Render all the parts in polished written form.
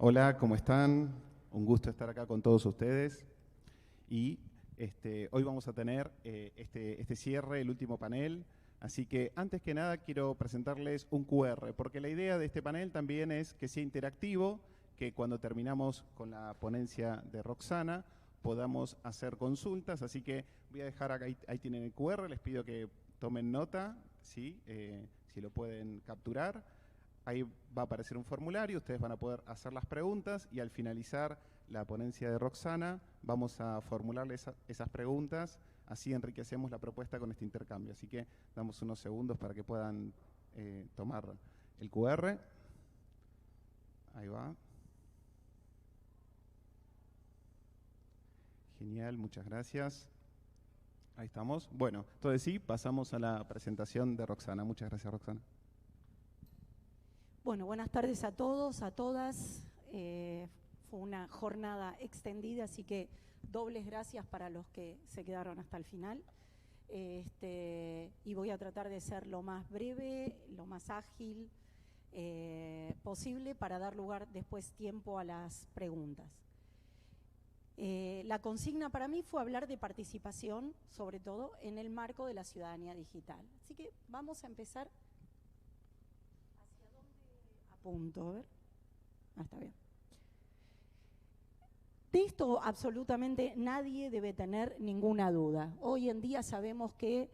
Hola, ¿cómo están? Un gusto estar acá con todos ustedes. Y hoy vamos a tener este cierre, el último panel. Así que antes que nada quiero presentarles un QR, porque la idea de este panel también es que sea interactivo, que cuando terminamos con la ponencia de Roxana podamos hacer consultas. Así que voy a dejar acá, ahí tienen el QR, les pido que tomen nota, ¿sí? Si lo pueden capturar. Ahí va a aparecer un formulario, ustedes van a poder hacer las preguntas y al finalizar la ponencia de Roxana vamos a formularle esas preguntas, así enriquecemos la propuesta con este intercambio. Así que damos unos segundos para que puedan tomar el QR. Ahí va. Genial, muchas gracias. Ahí estamos. Bueno, entonces sí, pasamos a la presentación de Roxana. Muchas gracias, Roxana. Bueno, buenas tardes a todos, a todas. Fue una jornada extendida, así que dobles gracias para los que se quedaron hasta el final. Y voy a tratar de ser lo más breve, lo más ágil posible para dar lugar después tiempo a las preguntas. La consigna para mí fue hablar de participación, sobre todo en el marco de la ciudadanía digital. Así que vamos a empezar. Punto, a ver. Está bien. De esto absolutamente nadie debe tener ninguna duda. Hoy en día sabemos que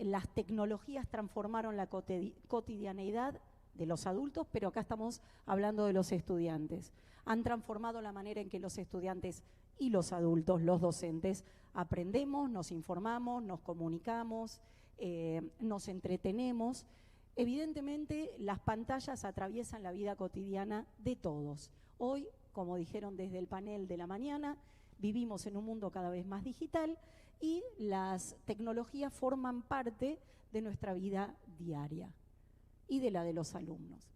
las tecnologías transformaron la cotidianeidad de los adultos, pero acá estamos hablando de los estudiantes. Han transformado la manera en que los estudiantes y los adultos, los docentes, aprendemos, nos informamos, nos comunicamos, nos entretenemos. Evidentemente, las pantallas atraviesan la vida cotidiana de todos. Hoy, como dijeron desde el panel de la mañana, vivimos en un mundo cada vez más digital y las tecnologías forman parte de nuestra vida diaria y de la de los alumnos.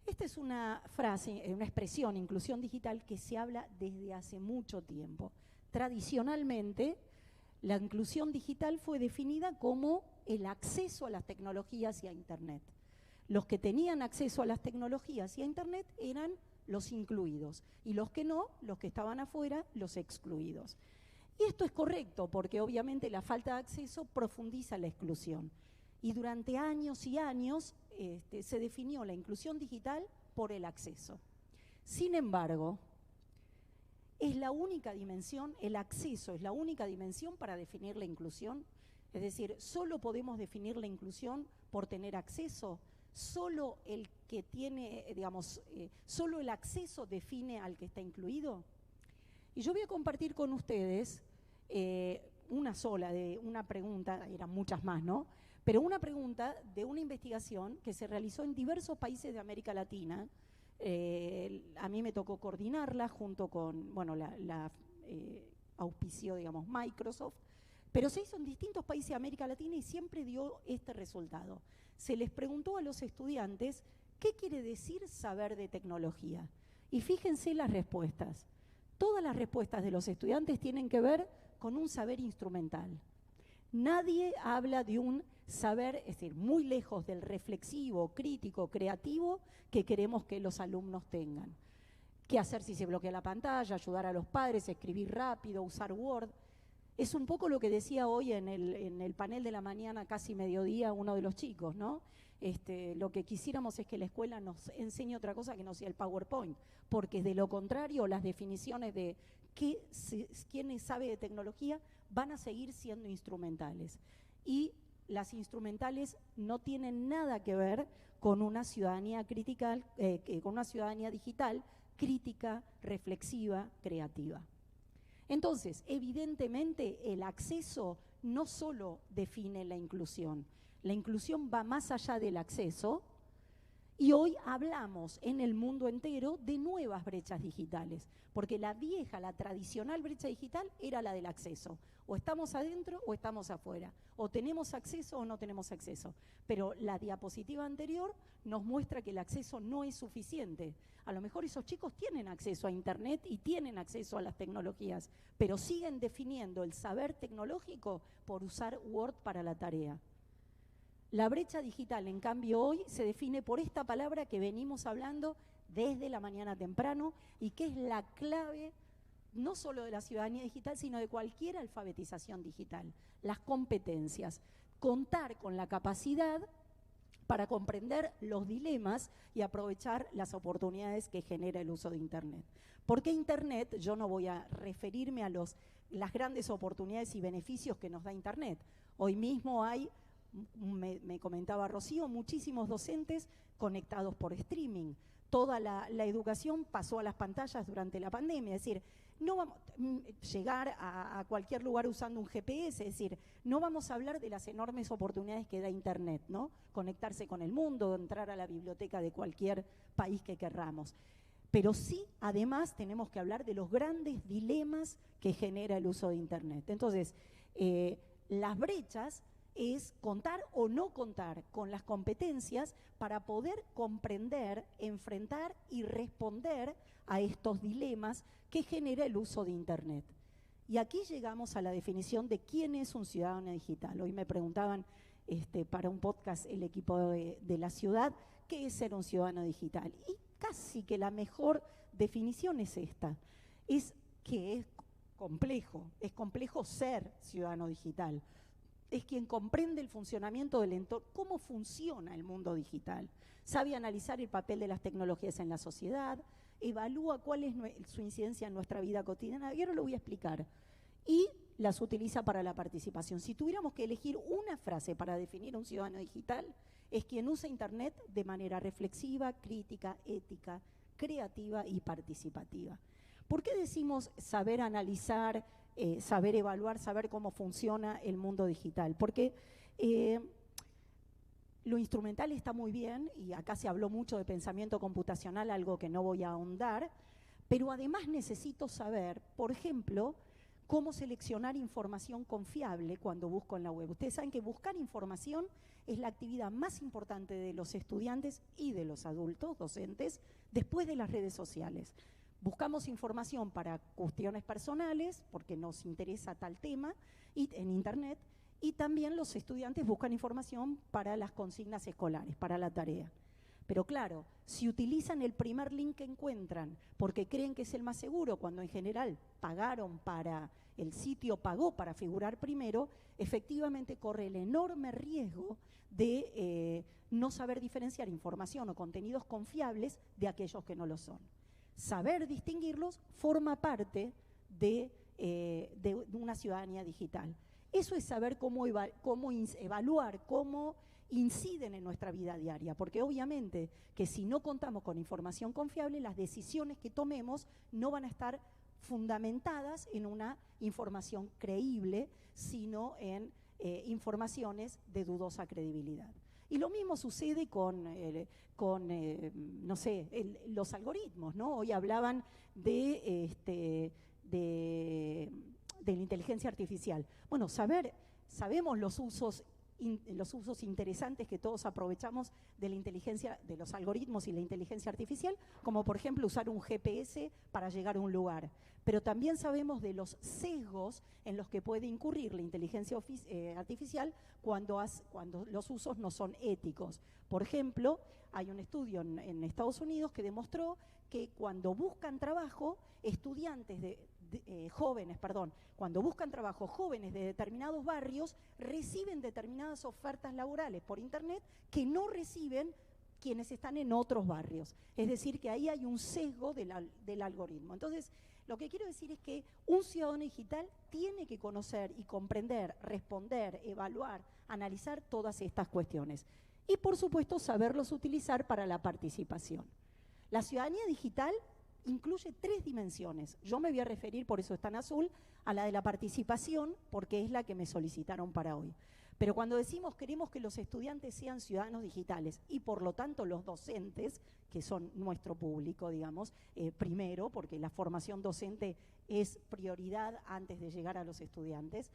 Esta es una frase, una expresión, inclusión digital, que se habla desde hace mucho tiempo. Tradicionalmente, la inclusión digital fue definida como el acceso a las tecnologías y a Internet. Los que tenían acceso a las tecnologías y a Internet eran los incluidos, y los que no, los que estaban afuera, los excluidos. Y esto es correcto, porque obviamente la falta de acceso profundiza la exclusión. Y durante años y años se definió la inclusión digital por el acceso. Sin embargo, es la única dimensión, el acceso es la única dimensión para definir la inclusión. Es decir, solo podemos definir la inclusión por tener acceso. Solo el que tiene, solo el acceso define al que está incluido. Y yo voy a compartir con ustedes una sola, de una pregunta, eran muchas más, ¿no? Pero una pregunta de una investigación que se realizó en diversos países de América Latina. A mí me tocó coordinarla junto con, bueno, la auspició, digamos, Microsoft, pero se hizo en distintos países de América Latina y siempre dio este resultado. Se les preguntó a los estudiantes qué quiere decir saber de tecnología. Y fíjense las respuestas. Todas las respuestas de los estudiantes tienen que ver con un saber instrumental. Nadie habla de un saber, es decir, muy lejos del reflexivo, crítico, creativo que queremos que los alumnos tengan. ¿Qué hacer si se bloquea la pantalla? Ayudar a los padres, escribir rápido, usar Word. Es un poco lo que decía hoy en el panel de la mañana, casi mediodía, uno de los chicos, ¿no? Lo que quisiéramos es que la escuela nos enseñe otra cosa que no sea el PowerPoint, porque de lo contrario las definiciones de quién sabe de tecnología van a seguir siendo instrumentales. Y las instrumentales no tienen nada que ver con una ciudadanía con una ciudadanía digital crítica, reflexiva, creativa. Entonces, evidentemente, el acceso no solo define la inclusión va más allá del acceso, y hoy hablamos en el mundo entero de nuevas brechas digitales, porque la vieja, la tradicional brecha digital era la del acceso. O estamos adentro o estamos afuera, o tenemos acceso o no tenemos acceso. Pero la diapositiva anterior nos muestra que el acceso no es suficiente. A lo mejor esos chicos tienen acceso a Internet y tienen acceso a las tecnologías, pero siguen definiendo el saber tecnológico por usar Word para la tarea. La brecha digital, en cambio, hoy se define por esta palabra que venimos hablando desde la mañana temprano y que es la clave no solo de la ciudadanía digital, sino de cualquier alfabetización digital, las competencias, contar con la capacidad para comprender los dilemas y aprovechar las oportunidades que genera el uso de Internet. ¿Por qué Internet? Yo no voy a referirme a las grandes oportunidades y beneficios que nos da Internet. Hoy mismo hay, me comentaba Rocío, muchísimos docentes conectados por streaming. Toda la educación pasó a las pantallas durante la pandemia, es decir, no vamos a llegar a cualquier lugar usando un GPS, es decir, no vamos a hablar de las enormes oportunidades que da Internet, ¿no? Conectarse con el mundo, entrar a la biblioteca de cualquier país que querramos. Pero sí, además, tenemos que hablar de los grandes dilemas que genera el uso de Internet. Entonces, las brechas es contar o no contar con las competencias para poder comprender, enfrentar y responder a estos dilemas que genera el uso de Internet. Y aquí llegamos a la definición de quién es un ciudadano digital. Hoy me preguntaban para un podcast el equipo de la ciudad, ¿qué es ser un ciudadano digital? Y casi que la mejor definición es esta, es que es complejo ser ciudadano digital. Es quien comprende el funcionamiento del entorno, cómo funciona el mundo digital, sabe analizar el papel de las tecnologías en la sociedad, evalúa cuál es su incidencia en nuestra vida cotidiana, y ahora lo voy a explicar, y las utiliza para la participación. Si tuviéramos que elegir una frase para definir un ciudadano digital, es quien usa Internet de manera reflexiva, crítica, ética, creativa y participativa. ¿Por qué decimos saber analizar, saber evaluar, saber cómo funciona el mundo digital? Porque lo instrumental está muy bien, y acá se habló mucho de pensamiento computacional, algo que no voy a ahondar, pero además necesito saber, por ejemplo, cómo seleccionar información confiable cuando busco en la web. Ustedes saben que buscar información es la actividad más importante de los estudiantes y de los adultos, docentes, después de las redes sociales. Buscamos información para cuestiones personales, porque nos interesa tal tema, en Internet, y también los estudiantes buscan información para las consignas escolares, para la tarea. Pero claro, si utilizan el primer link que encuentran porque creen que es el más seguro, cuando en general el sitio pagó para figurar primero, efectivamente corre el enorme riesgo de no saber diferenciar información o contenidos confiables de aquellos que no lo son. Saber distinguirlos forma parte de una ciudadanía digital. Eso es saber cómo evaluar, cómo inciden en nuestra vida diaria, porque obviamente que si no contamos con información confiable, las decisiones que tomemos no van a estar fundamentadas en una información creíble, sino en informaciones de dudosa credibilidad. Y lo mismo sucede con los algoritmos, ¿no? Hoy hablaban de la inteligencia artificial. Bueno, sabemos los usos interesantes que todos aprovechamos de la inteligencia, de los algoritmos y la inteligencia artificial, como por ejemplo usar un GPS para llegar a un lugar. Pero también sabemos de los sesgos en los que puede incurrir la inteligencia artificial cuando los usos no son éticos. Por ejemplo, hay un estudio en Estados Unidos que demostró que cuando buscan trabajo, cuando buscan trabajo jóvenes de determinados barrios, reciben determinadas ofertas laborales por Internet que no reciben quienes están en otros barrios. Es decir, que ahí hay un sesgo del algoritmo. Entonces, lo que quiero decir es que un ciudadano digital tiene que conocer y comprender, responder, evaluar, analizar todas estas cuestiones. Y, por supuesto, saberlos utilizar para la participación. La ciudadanía digital incluye 3 dimensiones. Yo me voy a referir, por eso está en azul, a la de la participación, porque es la que me solicitaron para hoy. Pero cuando decimos queremos que los estudiantes sean ciudadanos digitales y por lo tanto los docentes, que son nuestro público, digamos, primero, porque la formación docente es prioridad antes de llegar a los estudiantes,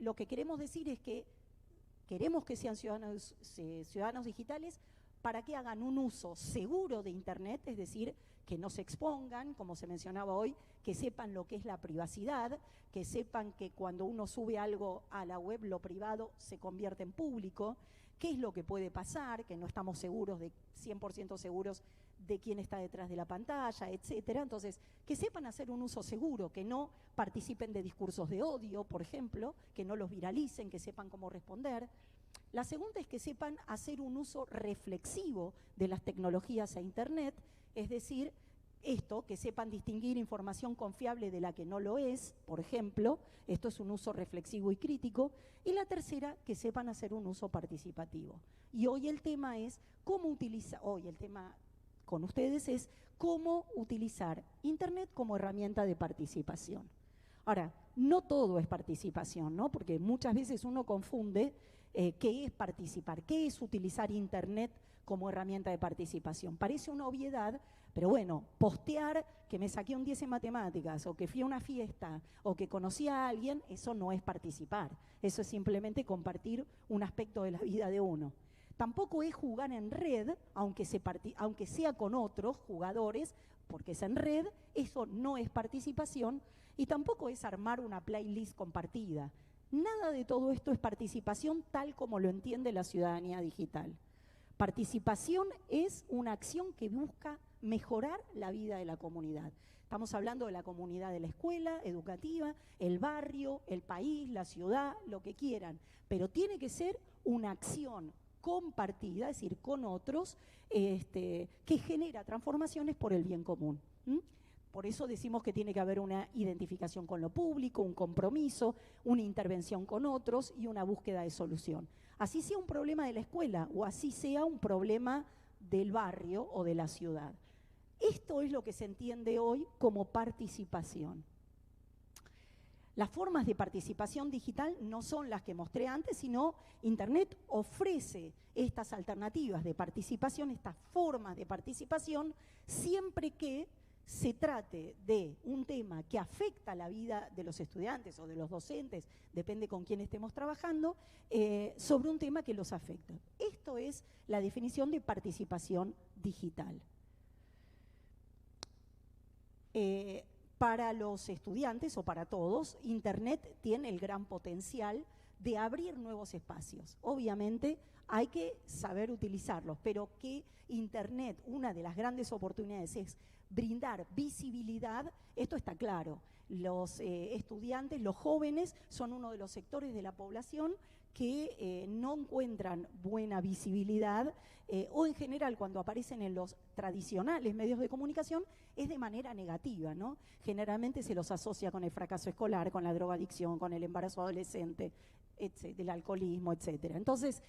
lo que queremos decir es que queremos que sean ciudadanos digitales para que hagan un uso seguro de Internet, es decir, que no se expongan, como se mencionaba hoy, que sepan lo que es la privacidad, que sepan que cuando uno sube algo a la web, lo privado se convierte en público, qué es lo que puede pasar, que no estamos seguros 100% seguros de quién está detrás de la pantalla, etcétera. Entonces, que sepan hacer un uso seguro, que no participen de discursos de odio, por ejemplo, que no los viralicen, que sepan cómo responder. La segunda es que sepan hacer un uso reflexivo de las tecnologías e Internet, es decir, esto, que sepan distinguir información confiable de la que no lo es, por ejemplo, esto es un uso reflexivo y crítico. Y la tercera, que sepan hacer un uso participativo. Y hoy el tema es cómo utilizar, hoy el tema con ustedes es cómo utilizar Internet como herramienta de participación. Ahora, no todo es participación, ¿no? Porque muchas veces uno confunde qué es participar, qué es utilizar Internet como herramienta de participación. Parece una obviedad, pero bueno, postear que me saqué un 10 en matemáticas, o que fui a una fiesta, o que conocí a alguien, eso no es participar. Eso es simplemente compartir un aspecto de la vida de uno. Tampoco es jugar en red, aunque sea con otros jugadores, porque es en red, eso no es participación, y tampoco es armar una playlist compartida. Nada de todo esto es participación tal como lo entiende la ciudadanía digital. Participación es una acción que busca mejorar la vida de la comunidad. Estamos hablando de la comunidad de la escuela, educativa, el barrio, el país, la ciudad, lo que quieran, pero tiene que ser una acción compartida, es decir, con otros, que genera transformaciones por el bien común. Por eso decimos que tiene que haber una identificación con lo público, un compromiso, una intervención con otros y una búsqueda de solución. Así sea un problema de la escuela o así sea un problema del barrio o de la ciudad. Esto es lo que se entiende hoy como participación. Las formas de participación digital no son las que mostré antes, sino Internet ofrece estas alternativas de participación, estas formas de participación, siempre que se trate de un tema que afecta la vida de los estudiantes o de los docentes, depende con quién estemos trabajando, sobre un tema que los afecta. Esto es la definición de participación digital. Para los estudiantes o para todos, Internet tiene el gran potencial de abrir nuevos espacios. Obviamente hay que saber utilizarlos, pero que Internet, una de las grandes oportunidades es brindar visibilidad, esto está claro. Los estudiantes, los jóvenes, son uno de los sectores de la población que no encuentran buena visibilidad o en general cuando aparecen en los tradicionales medios de comunicación es de manera negativa, ¿no? Generalmente se los asocia con el fracaso escolar, con la drogadicción, con el embarazo adolescente, el alcoholismo, etcétera. Entonces,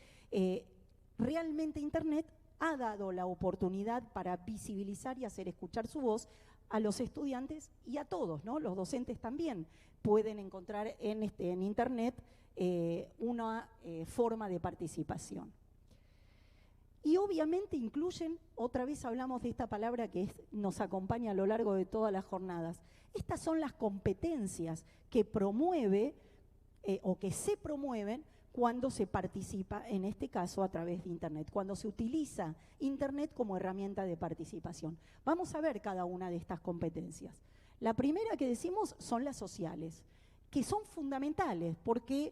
realmente Internet ha dado la oportunidad para visibilizar y hacer escuchar su voz a los estudiantes y a todos, ¿no? Los docentes también pueden encontrar en Internet una forma de participación. Y obviamente incluyen, otra vez hablamos de esta palabra que nos acompaña a lo largo de todas las jornadas, estas son las competencias que promueve o que se promueven cuando se participa, en este caso a través de Internet, cuando se utiliza Internet como herramienta de participación. Vamos a ver cada una de estas competencias. La primera que decimos son las sociales, que son fundamentales porque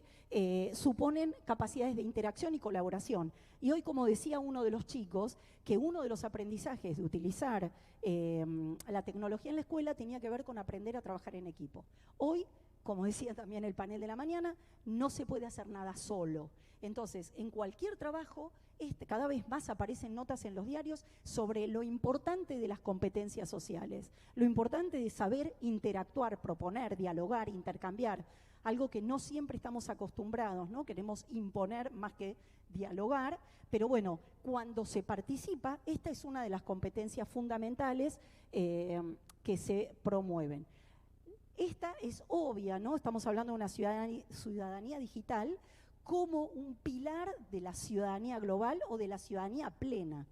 suponen capacidades de interacción y colaboración. Y hoy, como decía uno de los chicos, que uno de los aprendizajes de utilizar la tecnología en la escuela tenía que ver con aprender a trabajar en equipo. Hoy, como decía también el panel de la mañana, no se puede hacer nada solo. Entonces, en cualquier trabajo, cada vez más aparecen notas en los diarios sobre lo importante de las competencias sociales, lo importante de saber interactuar, proponer, dialogar, intercambiar, algo que no siempre estamos acostumbrados, ¿no? Queremos imponer más que dialogar, pero bueno, cuando se participa, esta es una de las competencias fundamentales que se promueven. Esta es obvia, ¿no? Estamos hablando de una ciudadanía digital como un pilar de la ciudadanía global o de la ciudadanía plena.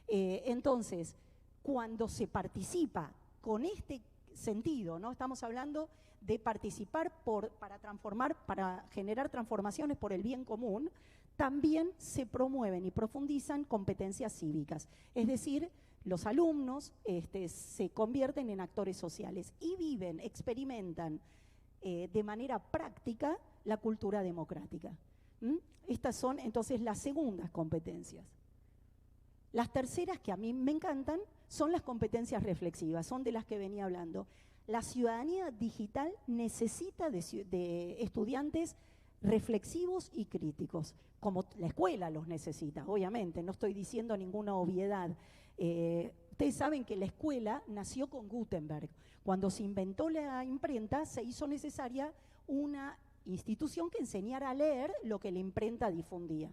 Entonces, cuando se participa con este sentido, ¿no? Estamos hablando de participar para transformar, para generar transformaciones por el bien común, también se promueven y profundizan competencias cívicas. Es decir, los alumnos se convierten en actores sociales y viven, experimentan de manera práctica la cultura democrática. Estas son entonces las segundas competencias. Las terceras, que a mí me encantan, son las competencias reflexivas, son de las que venía hablando. La ciudadanía digital necesita de estudiantes reflexivos y críticos, como la escuela los necesita, obviamente, no estoy diciendo ninguna obviedad. Ustedes saben que la escuela nació con Gutenberg. Cuando se inventó la imprenta, se hizo necesaria una institución que enseñara a leer lo que la imprenta difundía.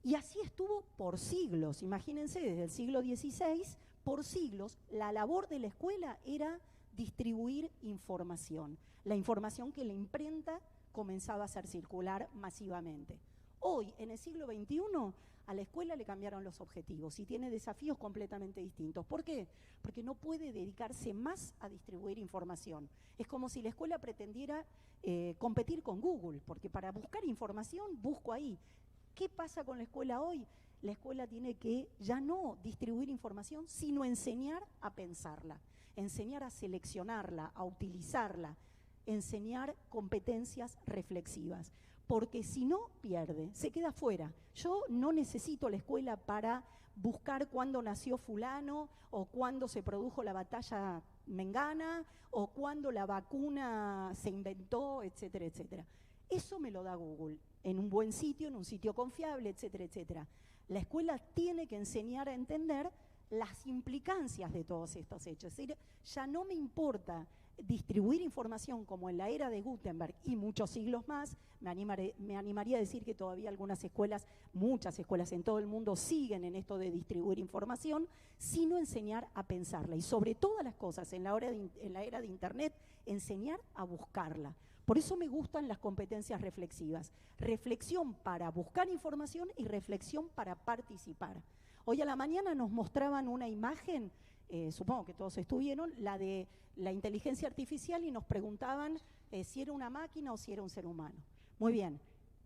Y así estuvo por siglos, imagínense, desde el siglo XVI, por siglos, la labor de la escuela era distribuir información, la información que la imprenta comenzaba a hacer circular masivamente. Hoy, en el siglo XXI, a la escuela le cambiaron los objetivos y tiene desafíos completamente distintos. ¿Por qué? Porque no puede dedicarse más a distribuir información. Es como si la escuela pretendiera competir con Google, porque para buscar información busco ahí. ¿Qué pasa con la escuela hoy? La escuela tiene que ya no distribuir información, sino enseñar a pensarla, enseñar a seleccionarla, a utilizarla, enseñar competencias reflexivas. Porque si no, pierde, se queda fuera. Yo no necesito la escuela para buscar cuándo nació fulano, o cuándo se produjo la batalla mengana, o cuándo la vacuna se inventó, etcétera, etcétera. Eso me lo da Google, en un buen sitio, en un sitio confiable, etcétera, etcétera. La escuela tiene que enseñar a entender las implicancias de todos estos hechos. Es decir, ya no me importa distribuir información como en la era de Gutenberg y muchos siglos más. Me animaría a decir que todavía algunas escuelas, muchas escuelas en todo el mundo siguen en esto de distribuir información, sino enseñar a pensarla. Y sobre todas las cosas, en la era de Internet, enseñar a buscarla. Por eso me gustan las competencias reflexivas. Reflexión para buscar información y reflexión para participar. Hoy a la mañana nos mostraban una imagen, supongo que todos estuvieron, la de la inteligencia artificial, y nos preguntaban si era una máquina o si era un ser humano. Muy bien,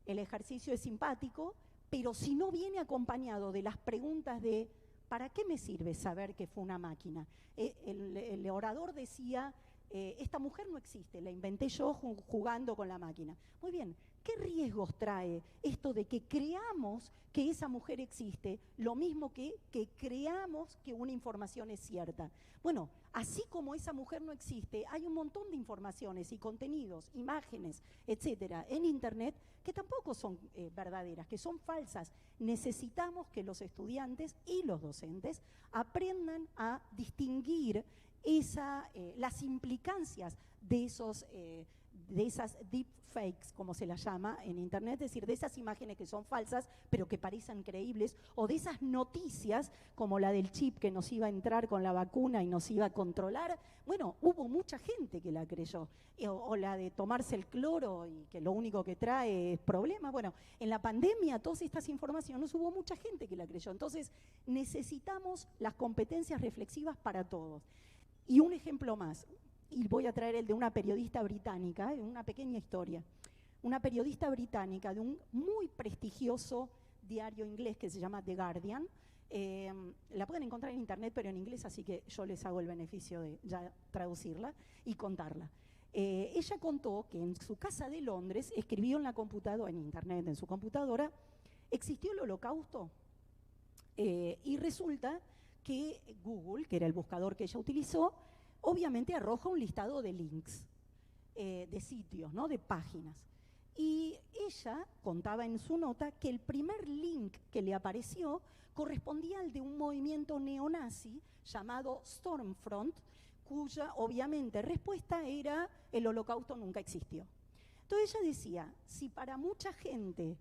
el ejercicio es simpático, pero si no viene acompañado de las preguntas de ¿para qué me sirve saber que fue una máquina? El orador decía, esta mujer no existe, la inventé yo jugando con la máquina. Muy bien, ¿qué riesgos trae esto de que creamos que esa mujer existe, lo mismo que creamos que una información es cierta? Bueno, así como esa mujer no existe, hay un montón de informaciones y contenidos, imágenes, etcétera, en Internet que tampoco son verdaderas, que son falsas. Necesitamos que los estudiantes y los docentes aprendan a distinguir las implicancias de esas deepfakes, como se las llama en Internet, es decir, de esas imágenes que son falsas pero que parecen creíbles, o de esas noticias como la del chip que nos iba a entrar con la vacuna y nos iba a controlar. Bueno, hubo mucha gente que la creyó, o la de tomarse el cloro y que lo único que trae es problemas. Bueno, en la pandemia todas estas informaciones hubo mucha gente que la creyó. Entonces necesitamos las competencias reflexivas para todos. Y un ejemplo más, y voy a traer el de una periodista británica, una pequeña historia. Una periodista británica de un muy prestigioso diario inglés que se llama The Guardian. La pueden encontrar en Internet, pero en inglés, así que yo les hago el beneficio de ya traducirla y contarla. Ella contó que en su casa de Londres escribió en la computadora, en Internet, en su computadora, ¿existió el Holocausto? Y resulta que Google, que era el buscador que ella utilizó, obviamente arroja un listado de links, de sitios, ¿no? De páginas. Y ella contaba en su nota que el primer link que le apareció correspondía al de un movimiento neonazi llamado Stormfront, cuya obviamente respuesta era el Holocausto nunca existió. Entonces ella decía, si para mucha gente,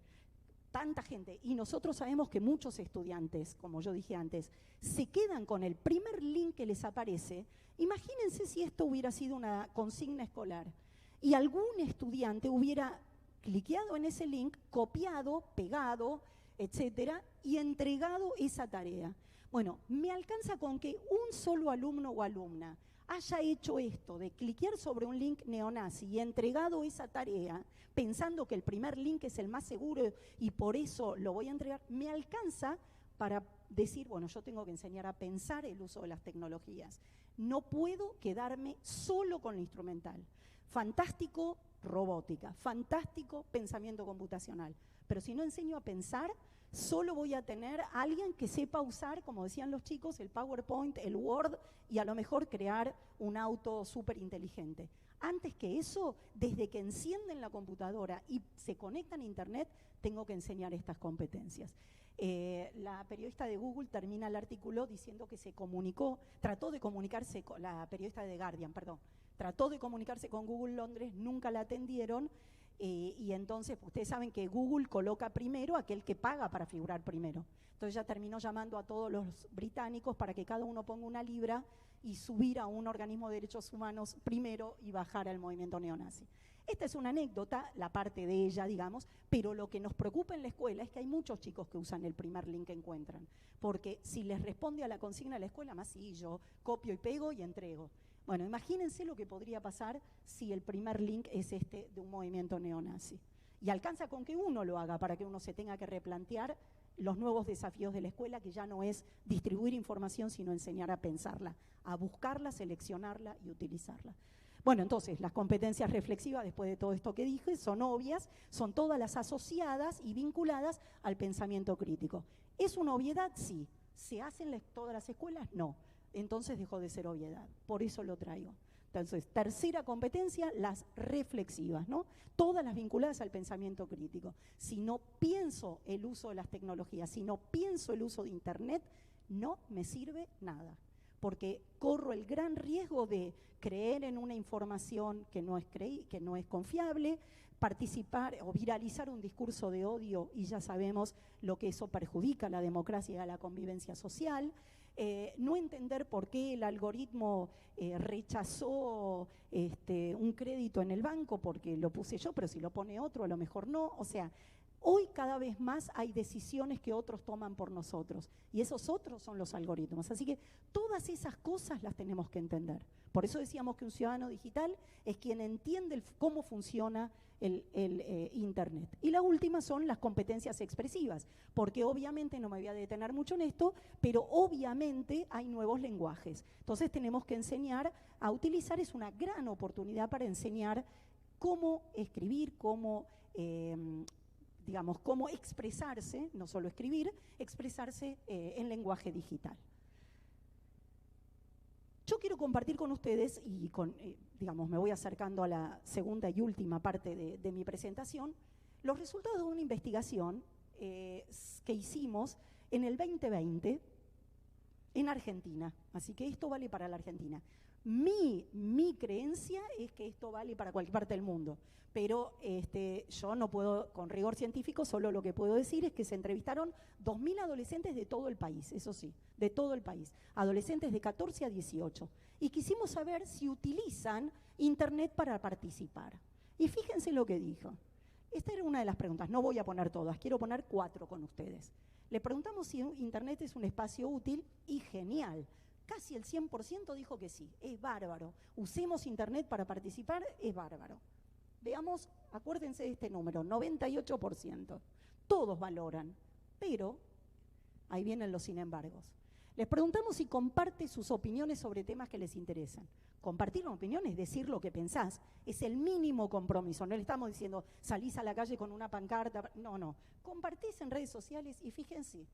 tanta gente, y nosotros sabemos que muchos estudiantes, como yo dije antes, se quedan con el primer link que les aparece, imagínense si esto hubiera sido una consigna escolar y algún estudiante hubiera cliqueado en ese link, copiado, pegado, etcétera, y entregado esa tarea. Bueno, me alcanza con que un solo alumno o alumna haya hecho esto de cliquear sobre un link neonazi y entregado esa tarea, pensando que el primer link es el más seguro y por eso lo voy a entregar, me alcanza para decir, bueno, yo tengo que enseñar a pensar el uso de las tecnologías. No puedo quedarme solo con lo instrumental. Fantástico robótica, fantástico pensamiento computacional, pero si no enseño a pensar, solo voy a tener a alguien que sepa usar, como decían los chicos, el PowerPoint, el Word y a lo mejor crear un auto súper inteligente. Antes que eso, desde que encienden la computadora y se conectan a Internet, tengo que enseñar estas competencias. La periodista de Google termina el artículo diciendo que se comunicó, trató de comunicarse con la periodista de The Guardian, perdón, trató de comunicarse con Google Londres, nunca la atendieron, y entonces ustedes saben que Google coloca primero a aquel que paga para figurar primero. Entonces ella terminó llamando a todos los británicos para que cada uno ponga una libra y subir a un organismo de derechos humanos primero y bajar al movimiento neonazi. Esta es una anécdota, la parte de ella, digamos, pero lo que nos preocupa en la escuela es que hay muchos chicos que usan el primer link que encuentran, porque si les responde a la consigna de la escuela, más sí, yo copio y pego y entrego. Bueno, imagínense lo que podría pasar si el primer link es este de un movimiento neonazi. Y alcanza con que uno lo haga para que uno se tenga que replantear los nuevos desafíos de la escuela, que ya no es distribuir información, sino enseñar a pensarla, a buscarla, seleccionarla y utilizarla. Bueno, entonces, las competencias reflexivas, después de todo esto que dije, son obvias, son todas las asociadas y vinculadas al pensamiento crítico. ¿Es una obviedad? Sí. ¿Se hacen en todas las escuelas? No. Entonces dejó de ser obviedad. Por eso lo traigo. Entonces, tercera competencia, las reflexivas, ¿no? Todas las vinculadas al pensamiento crítico. Si no pienso el uso de las tecnologías, si no pienso el uso de Internet, no me sirve nada. Porque corro el gran riesgo de creer en una información que no es confiable, participar o viralizar un discurso de odio, y ya sabemos lo que eso perjudica a la democracia y a la convivencia social. No entender por qué el algoritmo rechazó un crédito en el banco porque lo puse yo, pero si lo pone otro a lo mejor no. O sea, hoy cada vez más hay decisiones que otros toman por nosotros y esos otros son los algoritmos. Así que todas esas cosas las tenemos que entender. Por eso decíamos que un ciudadano digital es quien entiende cómo funciona el Internet. Y la última son las competencias expresivas, porque obviamente, no me voy a detener mucho en esto, pero obviamente hay nuevos lenguajes. Entonces tenemos que enseñar a utilizar, es una gran oportunidad para enseñar cómo escribir, cómo cómo expresarse, no solo escribir, expresarse en lenguaje digital. Yo quiero compartir con ustedes, y me voy acercando a la segunda y última parte de mi presentación, los resultados de una investigación que hicimos en el 2020 en Argentina. Así que esto vale para la Argentina. Mi creencia es que esto vale para cualquier parte del mundo, pero yo no puedo, con rigor científico, solo lo que puedo decir es que se entrevistaron 2.000 adolescentes de todo el país, eso sí, de todo el país, adolescentes de 14 a 18, y quisimos saber si utilizan Internet para participar. Y fíjense lo que dijo. Esta era una de las preguntas, no voy a poner todas, quiero poner 4 con ustedes. Le preguntamos si Internet es un espacio útil y genial. Casi el 100% dijo que sí, es bárbaro. Usemos Internet para participar, es bárbaro. Veamos, acuérdense de este número, 98%. Todos valoran, pero ahí vienen los sin embargos. Les preguntamos si comparte sus opiniones sobre temas que les interesan. Compartir una opinión es decir lo que pensás, es el mínimo compromiso. No le estamos diciendo salís a la calle con una pancarta, no. Compartís en redes sociales y fíjense,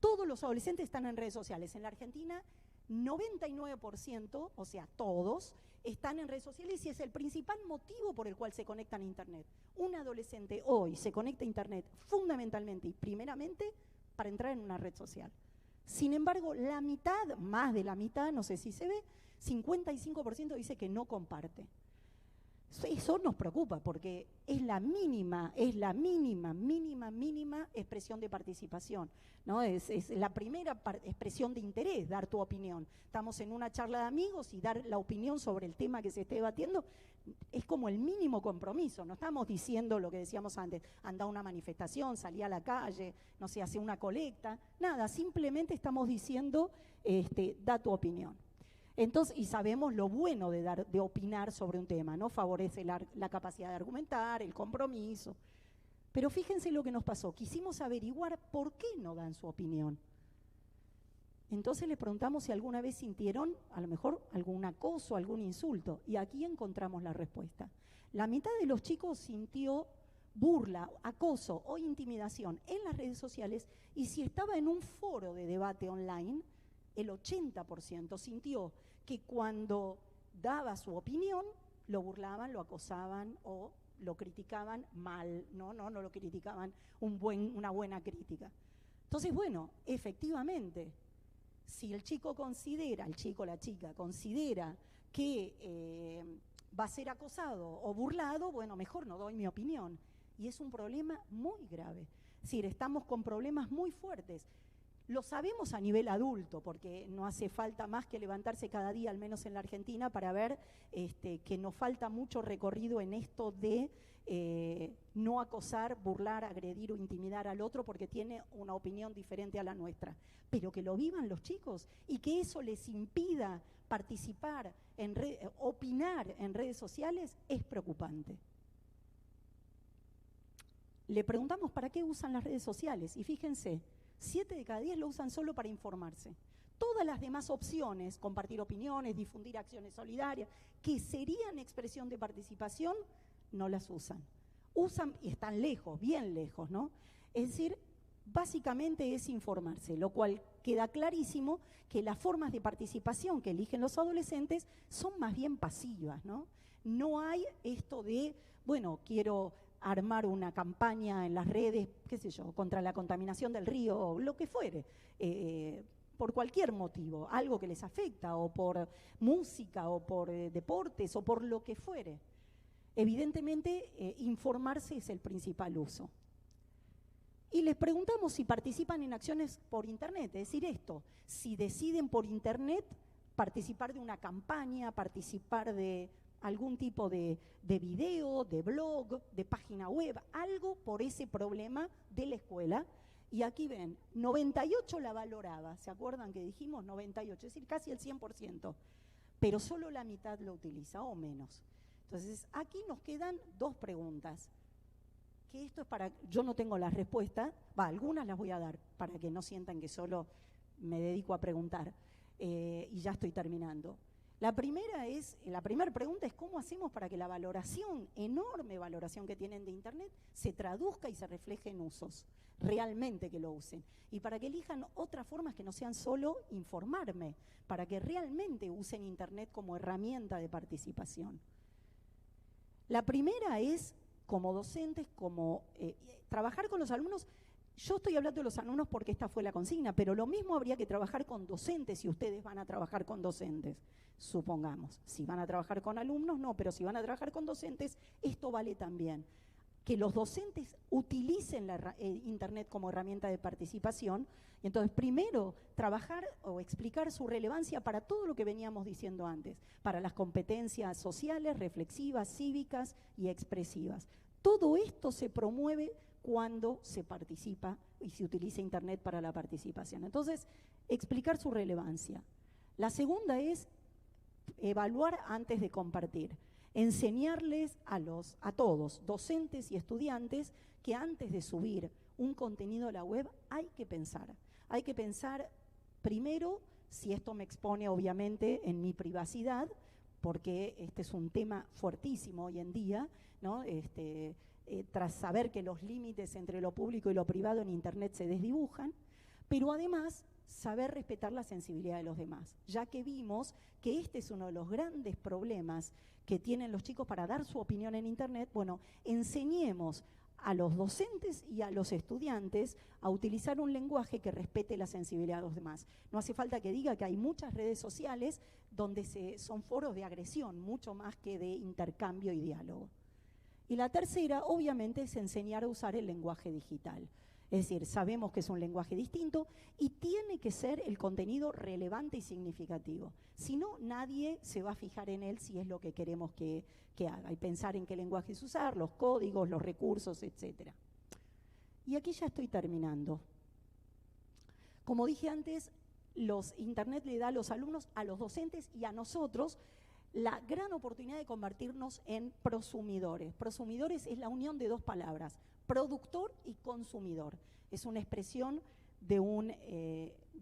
todos los adolescentes están en redes sociales. En la Argentina, 99%, o sea, todos, están en redes sociales y es el principal motivo por el cual se conectan a Internet. Un adolescente hoy se conecta a Internet fundamentalmente y primeramente para entrar en una red social. Sin embargo, la mitad, más de la mitad, no sé si se ve, 55% dice que no comparte. Eso nos preocupa porque es la mínima expresión de participación, ¿no? Es la primera expresión de interés, dar tu opinión. Estamos en una charla de amigos y dar la opinión sobre el tema que se esté debatiendo es como el mínimo compromiso. No estamos diciendo lo que decíamos antes, anda a una manifestación, salí a la calle, no sé, hace una colecta, nada, simplemente estamos diciendo, da tu opinión. Entonces, y sabemos lo bueno de opinar sobre un tema, ¿no? Favorece la capacidad de argumentar, el compromiso. Pero fíjense lo que nos pasó. Quisimos averiguar por qué no dan su opinión. Entonces les preguntamos si alguna vez sintieron, a lo mejor, algún acoso, algún insulto. Y aquí encontramos la respuesta. La mitad de los chicos sintió burla, acoso o intimidación en las redes sociales, y si estaba en un foro de debate online, el 80% sintió que cuando daba su opinión, lo burlaban, lo acosaban o lo criticaban mal, no lo criticaban una buena crítica. Entonces, bueno, efectivamente, si el chico considera, el chico o la chica considera que va a ser acosado o burlado, bueno, mejor no doy mi opinión. Y es un problema muy grave. Es decir, estamos con problemas muy fuertes. Lo sabemos a nivel adulto, porque no hace falta más que levantarse cada día, al menos en la Argentina, para ver que nos falta mucho recorrido en esto de no acosar, burlar, agredir o intimidar al otro porque tiene una opinión diferente a la nuestra. Pero que lo vivan los chicos y que eso les impida participar, opinar en redes sociales, es preocupante. Le preguntamos para qué usan las redes sociales y fíjense, 7 de cada 10 lo usan solo para informarse. Todas las demás opciones, compartir opiniones, difundir acciones solidarias, que serían expresión de participación, no las usan. Usan y están lejos, bien lejos, ¿no? Es decir, básicamente es informarse, lo cual queda clarísimo que las formas de participación que eligen los adolescentes son más bien pasivas, ¿no? No hay esto de, bueno, quiero armar una campaña en las redes, qué sé yo, contra la contaminación del río, o lo que fuere, por cualquier motivo, algo que les afecta, o por música, o por deportes, o por lo que fuere. Evidentemente, informarse es el principal uso. Y les preguntamos si participan en acciones por Internet, es decir, esto, si deciden por Internet participar de una campaña, participar de algún tipo de video, de blog, de página web, algo por ese problema de la escuela. Y aquí ven, 98 la valoraba, ¿se acuerdan que dijimos 98? Es decir, casi el 100%, pero solo la mitad lo utiliza o menos. Entonces, aquí nos quedan 2 preguntas, que esto es para, yo no tengo la respuesta, algunas las voy a dar para que no sientan que solo me dedico a preguntar, y ya estoy terminando. La primera pregunta es cómo hacemos para que la valoración, enorme valoración que tienen de Internet, se traduzca y se refleje en usos, realmente que lo usen. Y para que elijan otras formas que no sean solo informarme, para que realmente usen Internet como herramienta de participación. La primera es, como docentes, como trabajar con los alumnos. Yo estoy hablando de los alumnos porque esta fue la consigna, pero lo mismo habría que trabajar con docentes si ustedes van a trabajar con docentes, supongamos. Si van a trabajar con alumnos, no, pero si van a trabajar con docentes, esto vale también. Que los docentes utilicen Internet como herramienta de participación, y entonces primero trabajar o explicar su relevancia para todo lo que veníamos diciendo antes, para las competencias sociales, reflexivas, cívicas y expresivas. Todo esto se promueve cuando se participa y se utiliza Internet para la participación. Entonces, explicar su relevancia. La segunda es evaluar antes de compartir. Enseñarles a todos, docentes y estudiantes, que antes de subir un contenido a la web hay que pensar. Hay que pensar primero si esto me expone obviamente en mi privacidad, porque este es un tema fuertísimo hoy en día, ¿no? Tras saber que los límites entre lo público y lo privado en Internet se desdibujan, pero además saber respetar la sensibilidad de los demás, ya que vimos que este es uno de los grandes problemas que tienen los chicos para dar su opinión en Internet. Bueno, enseñemos a los docentes y a los estudiantes a utilizar un lenguaje que respete la sensibilidad de los demás. No hace falta que diga que hay muchas redes sociales donde son foros de agresión, mucho más que de intercambio y diálogo. Y la tercera, obviamente, es enseñar a usar el lenguaje digital. Es decir, sabemos que es un lenguaje distinto y tiene que ser el contenido relevante y significativo. Si no, nadie se va a fijar en él si es lo que queremos que haga, y pensar en qué lenguajes usar, los códigos, los recursos, etc. Y aquí ya estoy terminando. Como dije antes, Internet le da a los alumnos, a los docentes y a nosotros la gran oportunidad de convertirnos en prosumidores. Prosumidores es la unión de 2 palabras, productor y consumidor. Es una expresión de un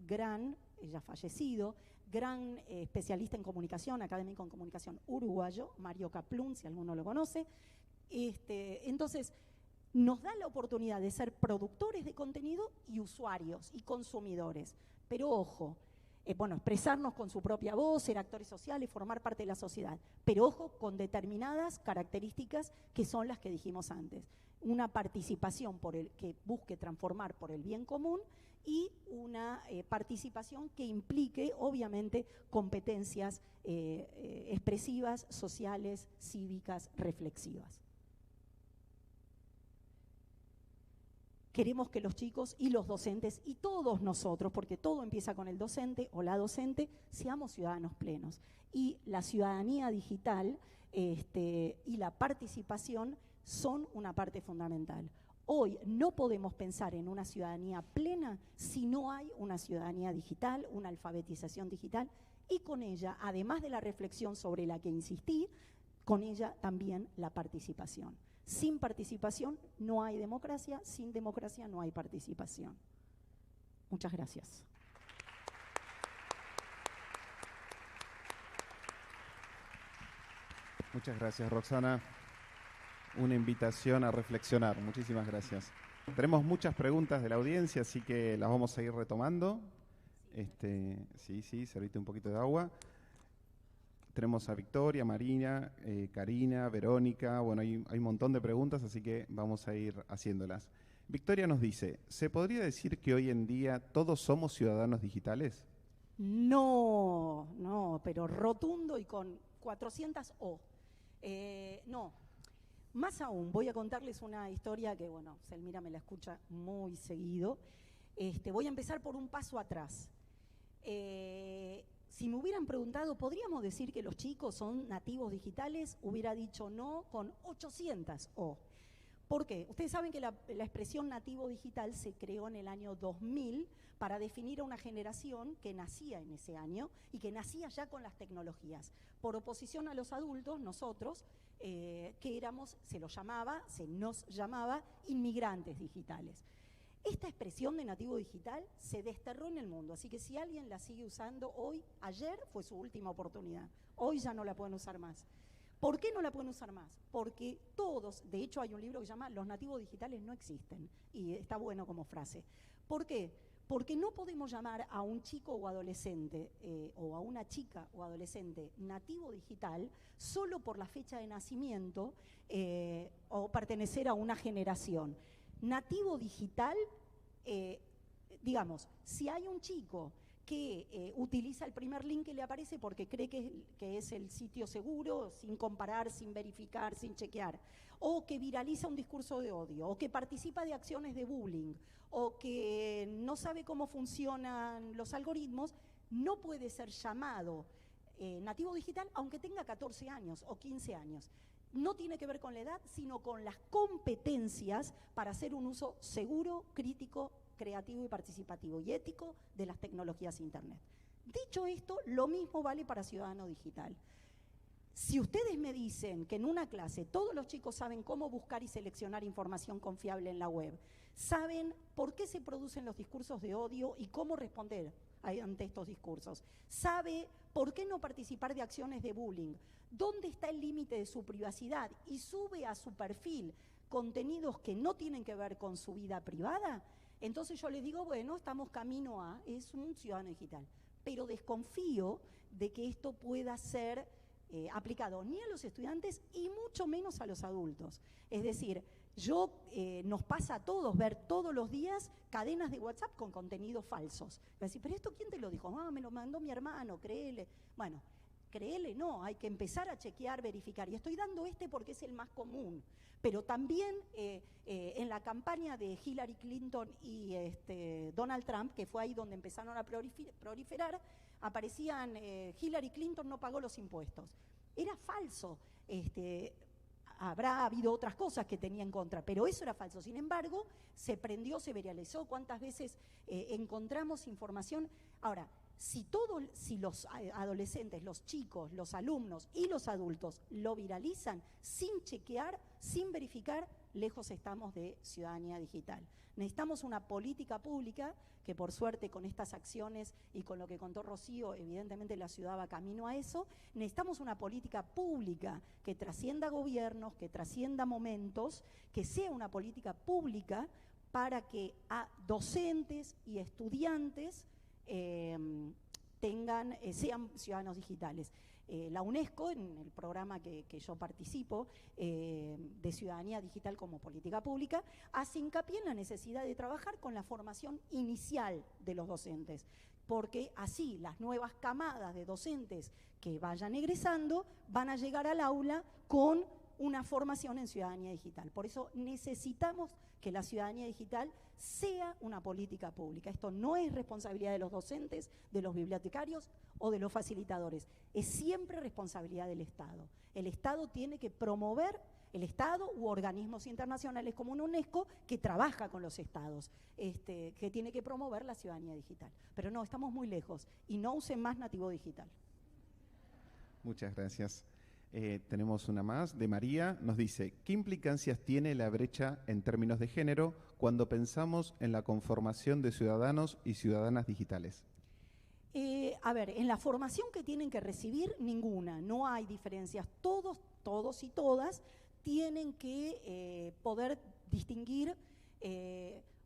gran, ya fallecido, gran especialista en comunicación, académico en comunicación uruguayo, Mario Kaplun, si alguno lo conoce. Entonces, nos da la oportunidad de ser productores de contenido y usuarios y consumidores. Pero ojo, expresarnos con su propia voz, ser actores sociales, formar parte de la sociedad. Pero ojo, con determinadas características que son las que dijimos antes. Una participación que busque transformar por el bien común y una participación que implique, obviamente, competencias expresivas, sociales, cívicas, reflexivas. Queremos que los chicos y los docentes y todos nosotros, porque todo empieza con el docente o la docente, seamos ciudadanos plenos. Y la ciudadanía digital y la participación son una parte fundamental. Hoy no podemos pensar en una ciudadanía plena si no hay una ciudadanía digital, una alfabetización digital, y con ella, además de la reflexión sobre la que insistí, con ella también la participación. Sin participación no hay democracia, sin democracia no hay participación. Muchas gracias. Muchas gracias, Roxana. Una invitación a reflexionar. Muchísimas gracias. Tenemos muchas preguntas de la audiencia, así que las vamos a ir retomando. Sí, servite un poquito de agua. Tenemos a Victoria, Marina, Karina, Verónica. Bueno, hay un montón de preguntas, así que vamos a ir haciéndolas. Victoria nos dice, ¿se podría decir que hoy en día todos somos ciudadanos digitales? No, pero rotundo y con 400 O. No. Más aún, voy a contarles una historia que, bueno, Selmira me la escucha muy seguido. Voy a empezar por un paso atrás. Si me hubieran preguntado, ¿podríamos decir que los chicos son nativos digitales? Hubiera dicho no con 800 O. ¿Por qué? Ustedes saben que la expresión nativo digital se creó en el año 2000 para definir a una generación que nacía en ese año y que nacía ya con las tecnologías. Por oposición a los adultos, nosotros, que éramos, se nos llamaba inmigrantes digitales. Esta expresión de nativo digital se desterró en el mundo, así que si alguien la sigue usando hoy, ayer fue su última oportunidad, hoy ya no la pueden usar más. ¿Por qué no la pueden usar más? Porque todos, de hecho hay un libro que se llama Los nativos digitales no existen, y está bueno como frase. ¿Por qué? Porque no podemos llamar a un chico o adolescente o a una chica o adolescente nativo digital solo por la fecha de nacimiento o pertenecer a una generación. Nativo digital, digamos, si hay un chico que utiliza el primer link que le aparece porque cree que es el sitio seguro, sin comparar, sin verificar, sin chequear, o que viraliza un discurso de odio, o que participa de acciones de bullying, o que no sabe cómo funcionan los algoritmos, no puede ser llamado nativo digital aunque tenga 14 años o 15 años. No tiene que ver con la edad, sino con las competencias para hacer un uso seguro, crítico, creativo y participativo y ético de las tecnologías Internet. Dicho esto, lo mismo vale para ciudadano digital. Si ustedes me dicen que en una clase todos los chicos saben cómo buscar y seleccionar información confiable en la web, saben por qué se producen los discursos de odio y cómo responder ante estos discursos, sabe por qué no participar de acciones de bullying, dónde está el límite de su privacidad y sube a su perfil contenidos que no tienen que ver con su vida privada, entonces yo les digo, bueno, estamos camino a, es un ciudadano digital. Pero desconfío de que esto pueda ser aplicado ni a los estudiantes y mucho menos a los adultos. Es decir, nos pasa a todos ver todos los días cadenas de WhatsApp con contenidos falsos. Va a decir, ¿pero esto quién te lo dijo? Ah, me lo mandó mi hermano, créele. Bueno, créele no, hay que empezar a chequear, verificar. Y estoy dando porque es el más común. Pero también en la campaña de Hillary Clinton y Donald Trump, que fue ahí donde empezaron a proliferar, aparecían, Hillary Clinton no pagó los impuestos. Era falso. Habrá habido otras cosas que tenía en contra, pero eso era falso. Sin embargo, se prendió, se viralizó. ¿Cuántas veces encontramos información? Ahora, si los adolescentes, los chicos, los alumnos y los adultos lo viralizan sin chequear, sin verificar, lejos estamos de ciudadanía digital. Necesitamos una política pública que, por suerte, con estas acciones y con lo que contó Rocío, evidentemente la ciudad va camino a eso. Necesitamos una política pública que trascienda gobiernos, que trascienda momentos, que sea una política pública para que a docentes y estudiantes sean ciudadanos digitales. La UNESCO, en el programa que yo participo, de Ciudadanía Digital como Política Pública, hace hincapié en la necesidad de trabajar con la formación inicial de los docentes, porque así las nuevas camadas de docentes que vayan egresando van a llegar al aula con una formación en ciudadanía digital. Por eso necesitamos que la ciudadanía digital sea una política pública. Esto no es responsabilidad de los docentes, de los bibliotecarios o de los facilitadores. Es siempre responsabilidad del Estado. El Estado tiene que promover, el Estado u organismos internacionales como una UNESCO que trabaja con los estados, que tiene que promover la ciudadanía digital. Pero no, estamos muy lejos y no usen más nativo digital. Muchas gracias. Tenemos una más de María, nos dice, ¿qué implicancias tiene la brecha en términos de género cuando pensamos en la conformación de ciudadanos y ciudadanas digitales? A ver, en la formación que tienen que recibir, ninguna, no hay diferencias. Todos y todas tienen que poder distinguir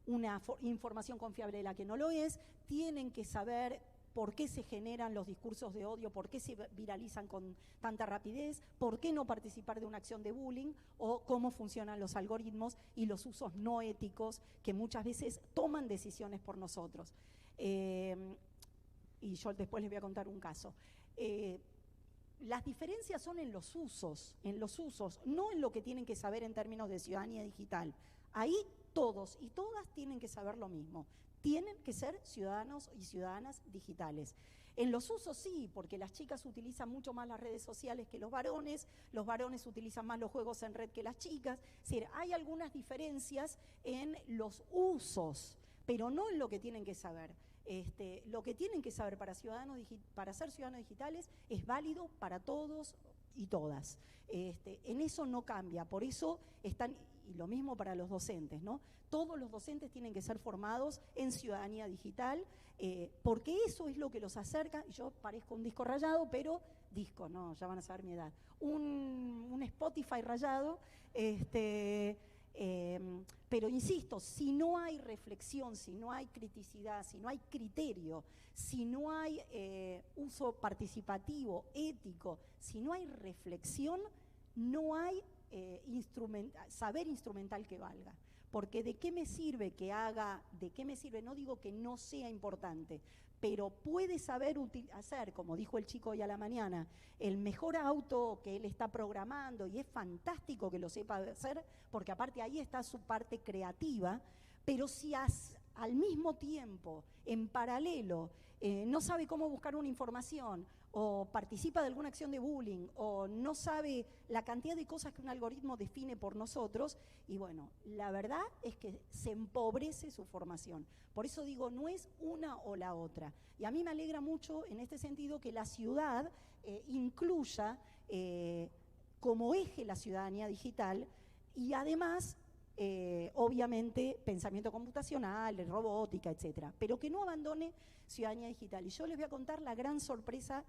una información confiable de la que no lo es, tienen que saber por qué se generan los discursos de odio, por qué se viralizan con tanta rapidez, por qué no participar de una acción de bullying o cómo funcionan los algoritmos y los usos no éticos que muchas veces toman decisiones por nosotros. Y yo después les voy a contar un caso. Las diferencias son en los usos, no en lo que tienen que saber en términos de ciudadanía digital. Ahí todos y todas tienen que saber lo mismo. Tienen que ser ciudadanos y ciudadanas digitales. En los usos sí, porque las chicas utilizan mucho más las redes sociales que los varones utilizan más los juegos en red que las chicas. Es decir, hay algunas diferencias en los usos, pero no en lo que tienen que saber. Lo que tienen que saber para ser ciudadanos digitales es válido para todos y todas. En eso no cambia, por eso están, y lo mismo para los docentes, ¿no? Todos los docentes tienen que ser formados en ciudadanía digital, porque eso es lo que los acerca, y yo parezco un disco rayado, pero disco, no, ya van a saber mi edad, un Spotify rayado, pero insisto, si no hay reflexión, si no hay criticidad, si no hay criterio, si no hay uso participativo, ético, si no hay reflexión, no hay saber instrumental que valga. Porque ¿de qué me sirve que haga, no digo que no sea importante, pero puede saber hacer, como dijo el chico hoy a la mañana, el mejor auto que él está programando, y es fantástico que lo sepa hacer, porque aparte ahí está su parte creativa, pero si al mismo tiempo, en paralelo, no sabe cómo buscar una información, o participa de alguna acción de bullying, o no sabe la cantidad de cosas que un algoritmo define por nosotros, y bueno, la verdad es que se empobrece su formación. Por eso digo, no es una o la otra. Y a mí me alegra mucho en este sentido que la ciudad incluya como eje la ciudadanía digital y además, obviamente, pensamiento computacional, robótica, etcétera, pero que no abandone ciudadanía digital. Y yo les voy a contar la gran sorpresa,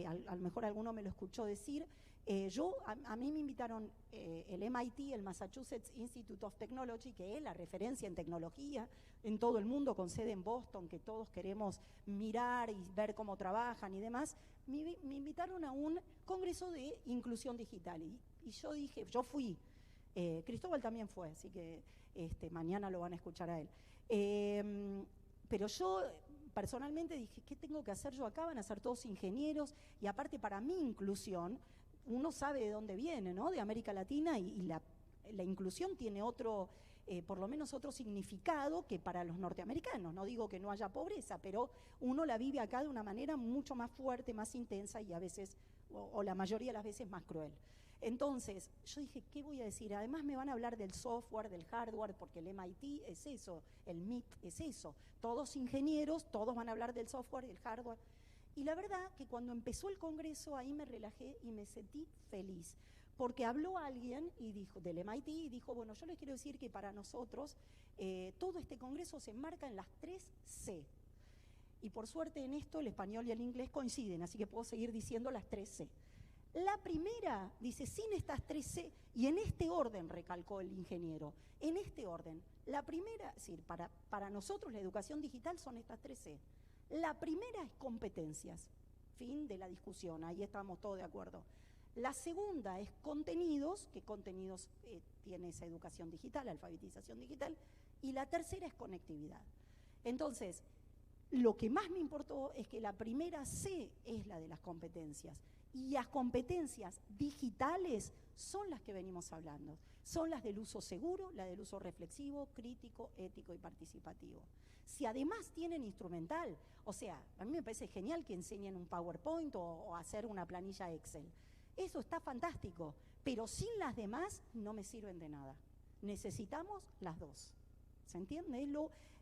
a lo mejor alguno me lo escuchó decir, a mí me invitaron el MIT, el Massachusetts Institute of Technology, que es la referencia en tecnología en todo el mundo, con sede en Boston, que todos queremos mirar y ver cómo trabajan y demás. Me invitaron a un congreso de inclusión digital y yo dije, yo fui, Cristóbal también fue, así que mañana lo van a escuchar a él. Pero yo personalmente dije, ¿qué tengo que hacer yo acá? Van a ser todos ingenieros, y aparte para mi inclusión, uno sabe de dónde viene, ¿no? De América Latina, y la inclusión tiene otro, por lo menos otro significado que para los norteamericanos. No digo que no haya pobreza, pero uno la vive acá de una manera mucho más fuerte, más intensa y a veces, o la mayoría de las veces, más cruel. Entonces, yo dije, ¿qué voy a decir? Además me van a hablar del software, del hardware, porque el MIT es eso, el MIT es eso. Todos ingenieros, todos van a hablar del software, del hardware. Y la verdad que cuando empezó el congreso, ahí me relajé y me sentí feliz, porque habló alguien y dijo, del MIT y dijo, bueno, yo les quiero decir que para nosotros todo este congreso se enmarca en las 3 C. Y por suerte en esto el español y el inglés coinciden, así que puedo seguir diciendo las 3 C. La primera dice, sin estas 3 C, y en este orden recalcó el ingeniero, en este orden. La primera, es decir, para nosotros la educación digital son estas 3 C. La primera es competencias, fin de la discusión, ahí estamos todos de acuerdo. La segunda es contenidos, ¿qué contenidos tiene esa educación digital, alfabetización digital? Y la tercera es conectividad. Entonces, lo que más me importó es que la primera C es la de las competencias. Y las competencias digitales son las que venimos hablando. Son las del uso seguro, la del uso reflexivo, crítico, ético y participativo. Si además tienen instrumental, o sea, a mí me parece genial que enseñen un PowerPoint o hacer una planilla Excel. Eso está fantástico, pero sin las demás no me sirven de nada. Necesitamos las dos. ¿Se entiende?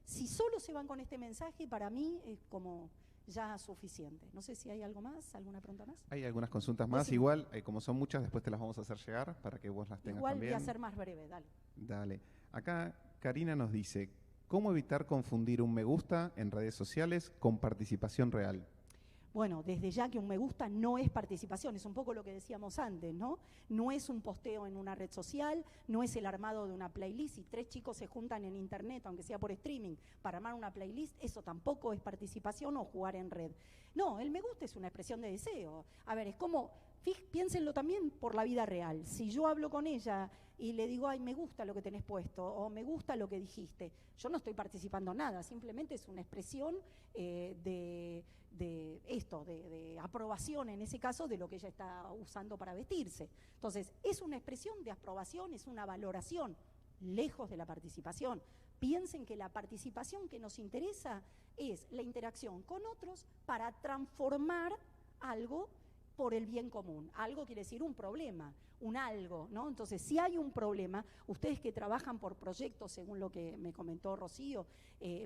Si solo se van con este mensaje, para mí es como ya suficiente. No sé si hay algo más, alguna pregunta más. Hay algunas consultas más, Sí. igual, como son muchas, después te las vamos a hacer llegar para que vos las tengas Igual también. voy a ser más breve, dale. Dale. Acá Karina nos dice, ¿cómo evitar confundir un me gusta en redes sociales con participación real? Bueno, desde ya que un me gusta no es participación, es un poco lo que decíamos antes, ¿no? No es un posteo en una red social, no es el armado de una playlist. Si 3 chicos se juntan en internet, aunque sea por streaming, para armar una playlist, eso tampoco es participación o jugar en red. No, el me gusta es una expresión de deseo. A ver, es como, piénsenlo también por la vida real. Si yo hablo con ella y le digo, ay, me gusta lo que tenés puesto, o me gusta lo que dijiste, yo no estoy participando nada, simplemente es una expresión de aprobación, en ese caso, de lo que ella está usando para vestirse. Entonces, es una expresión de aprobación, es una valoración, lejos de la participación. Piensen que la participación que nos interesa es la interacción con otros para transformar algo por el bien común. Algo quiere decir un problema, un algo, ¿no? Entonces, si hay un problema, ustedes que trabajan por proyectos, según lo que me comentó Rocío,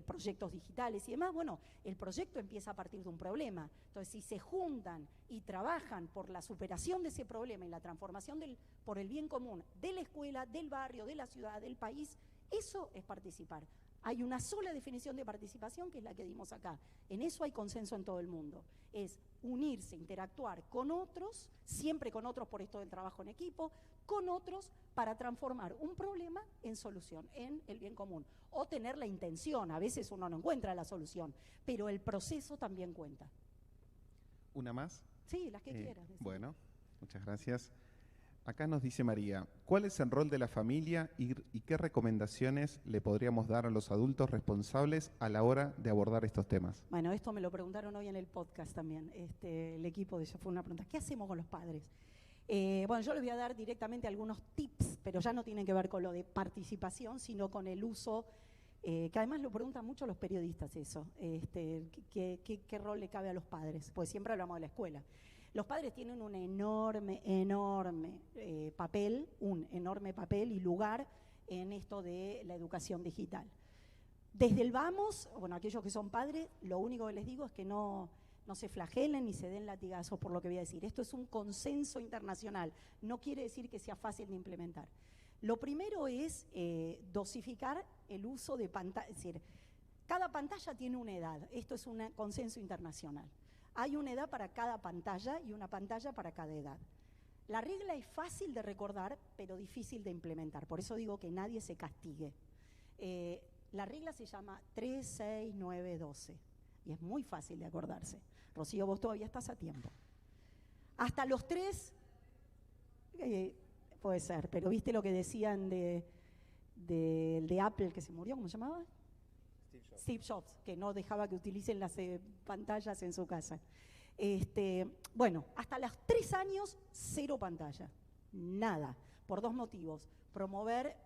proyectos digitales y demás, bueno, el proyecto empieza a partir de un problema. Entonces, si se juntan y trabajan por la superación de ese problema y la transformación por el bien común de la escuela, del barrio, de la ciudad, del país, eso es participar. Hay una sola definición de participación, que es la que dimos acá. En eso hay consenso en todo el mundo. Es unirse, interactuar con otros, siempre con otros por esto del trabajo en equipo, con otros para transformar un problema en solución, en el bien común. O tener la intención, a veces uno no encuentra la solución, pero el proceso también cuenta. ¿Una más? Sí, las que quieras. Bueno, muchas gracias. Acá nos dice María, ¿cuál es el rol de la familia y qué recomendaciones le podríamos dar a los adultos responsables a la hora de abordar estos temas? Bueno, esto me lo preguntaron hoy en el podcast también. El equipo de eso fue una pregunta. ¿Qué hacemos con los padres? Bueno, yo les voy a dar directamente algunos tips, pero ya no tienen que ver con lo de participación, sino con el uso, que además lo preguntan mucho los periodistas eso, ¿qué rol le cabe a los padres? Pues siempre hablamos de la escuela. Los padres tienen un enorme papel y lugar en esto de la educación digital. Desde el vamos, bueno, aquellos que son padres, lo único que les digo es que no se flagelen ni se den latigazos por lo que voy a decir. Esto es un consenso internacional, no quiere decir que sea fácil de implementar. Lo primero es dosificar el uso de pantalla, es decir, cada pantalla tiene una edad, esto es un consenso internacional. Hay una edad para cada pantalla y una pantalla para cada edad. La regla es fácil de recordar, pero difícil de implementar. Por eso digo que nadie se castigue. La regla se llama 3, 6, 9, 12. Y es muy fácil de acordarse. Rocío, vos todavía estás a tiempo. Hasta los 3, puede ser, pero ¿viste lo que decían de Apple que se murió? ¿Cómo se llamaba? Steve Jobs, que no dejaba que utilicen las pantallas en su casa. Bueno, hasta los 3 años, 0 pantalla. Nada, por 2 motivos. Promover